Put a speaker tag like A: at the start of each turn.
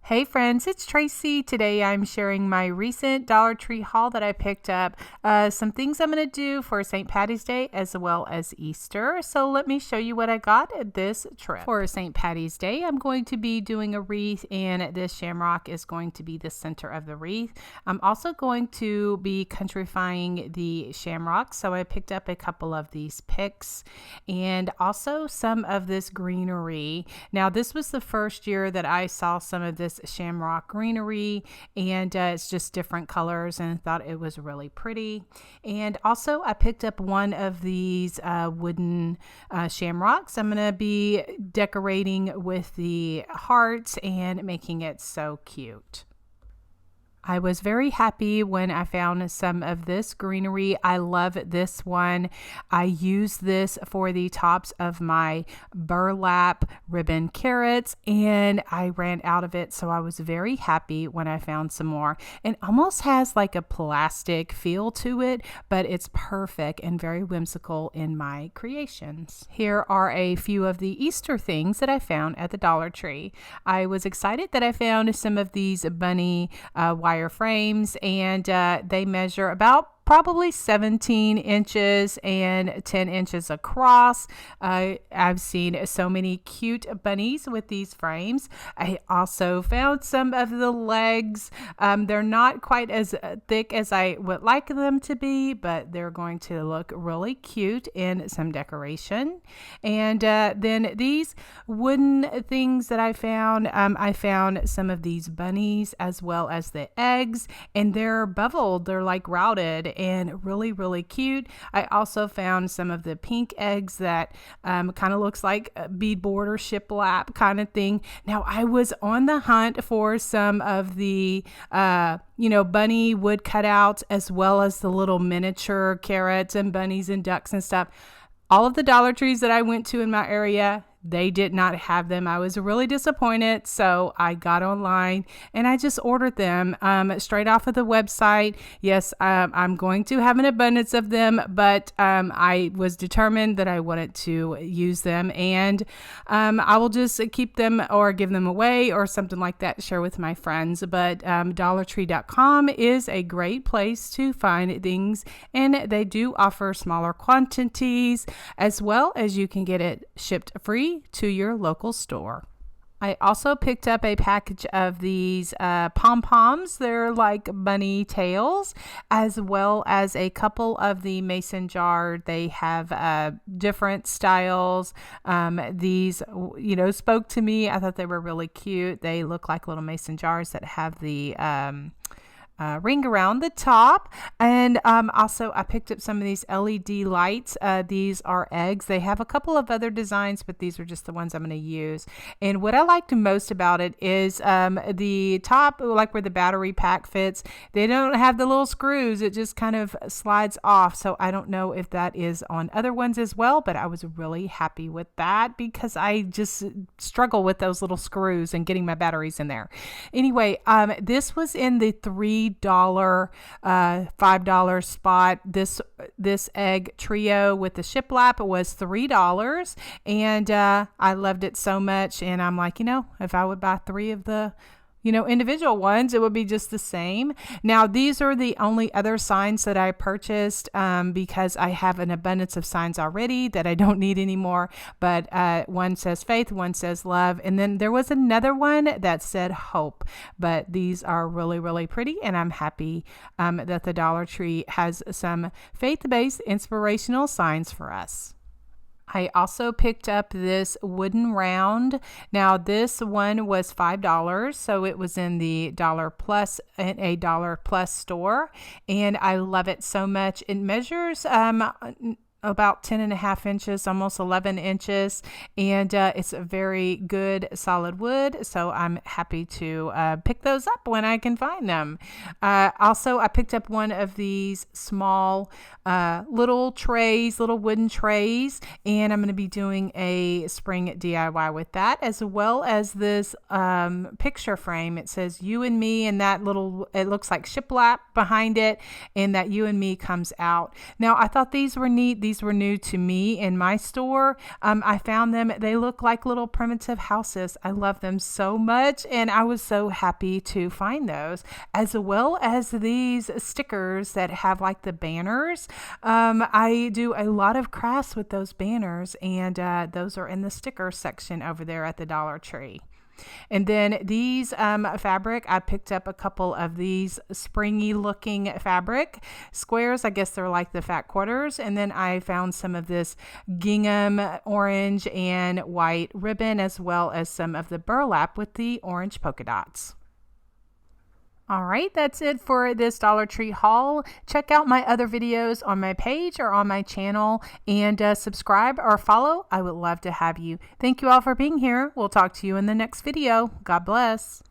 A: Hey friends, it's Tracy. Today I'm sharing my recent Dollar Tree haul that I picked up. Some things I'm going to do for St. Patty's Day as well as Easter. So let me show you what I got at this trip. For St. Patty's Day, I'm going to be doing a wreath, and this shamrock is going to be the center of the wreath. I'm also going to be countrifying the shamrock, so I picked up a couple of these picks and also some of this greenery. Now this was the first year that I saw some of this shamrock greenery, and it's just different colors, and I thought it was really pretty. And also I picked up one of these wooden shamrocks. I'm going to be decorating with the hearts and making it so cute. I was very happy when I found some of this greenery. I love this one. I use this for the tops of my burlap ribbon carrots, and I ran out of it, so I was very happy when I found some more. It almost has like a plastic feel to it, but it's perfect and very whimsical in my creations. Here are a few of the Easter things that I found at the Dollar Tree. I was excited that I found some of these bunny wire frames, and they measure about probably 17 inches and 10 inches across. I've seen so many cute bunnies with these frames. I also found some of the legs. They're not quite as thick as I would like them to be, but they're going to look really cute in some decoration. And then these wooden things that I found some of these bunnies as well as the eggs, and they're beveled. They're like routed and really cute. I also found some of the pink eggs that kind of looks like a beadboard or shiplap kind of thing. Now I was on the hunt for some of the bunny wood cutouts, as well as the little miniature carrots and bunnies and ducks and stuff. All of the Dollar Trees that I went to in my area, they did not have them. I was really disappointed, so I got online and I just ordered them straight off of the website. Yes, I'm going to have an abundance of them, but I was determined that I wanted to use them, and I will just keep them or give them away or something like that, share with my friends. But dollartree.com is a great place to find things, and they do offer smaller quantities, as well as you can get it shipped free to your local store. I also picked up a package of these Pom Poms. They're like bunny tails, as well as a couple of the mason jar. They have different styles. These, spoke to me. I thought they were really cute. They look like little mason jars that have the ring around the top. And also I picked up some of these LED lights. These are eggs. They have a couple of other designs, but these are just the ones I'm going to use. And what I liked most about it is the top, like where the battery pack fits, they don't have the little screws. It just kind of slides off. So I don't know if that is on other ones as well, but I was really happy with that because I just struggle with those little screws and getting my batteries in there. Anyway, this was in the $3, $5 spot. This egg trio with the shiplap was $3, and I loved it so much. And I'm like, if I would buy 3 of the individual ones, it would be just the same. Now, these are the only other signs that I purchased because I have an abundance of signs already that I don't need anymore. But one says faith, one says love, and then there was another one that said hope. But these are really pretty, and I'm happy that the Dollar Tree has some faith-based inspirational signs for us. I also picked up this wooden round. Now this one was $5, so it was in the Dollar Plus store, and I love it so much. It measures about 10.5 inches, almost 11 inches, and it's a very good solid wood, so I'm happy to pick those up when I can find them. Also, I picked up one of these small little wooden trays, and I'm going to be doing a spring DIY with that, as well as this picture frame. It says you and me, and it looks like shiplap behind it, and that you and me comes out. Now I thought these were neat. These these were new to me in my store. I found them. They look like little primitive houses. I love them so much, and I was so happy to find those, as well as these stickers that have like the banners. I do a lot of crafts with those banners, and those are in the sticker section over there at the Dollar Tree. And then these fabric, I picked up a couple of these springy looking fabric squares. I guess they're like the fat quarters. And then I found some of this gingham orange and white ribbon, as well as some of the burlap with the orange polka dots. All right, that's it for this Dollar Tree haul. Check out my other videos on my page or on my channel, and subscribe or follow. I would love to have you. Thank you all for being here. We'll talk to you in the next video. God bless.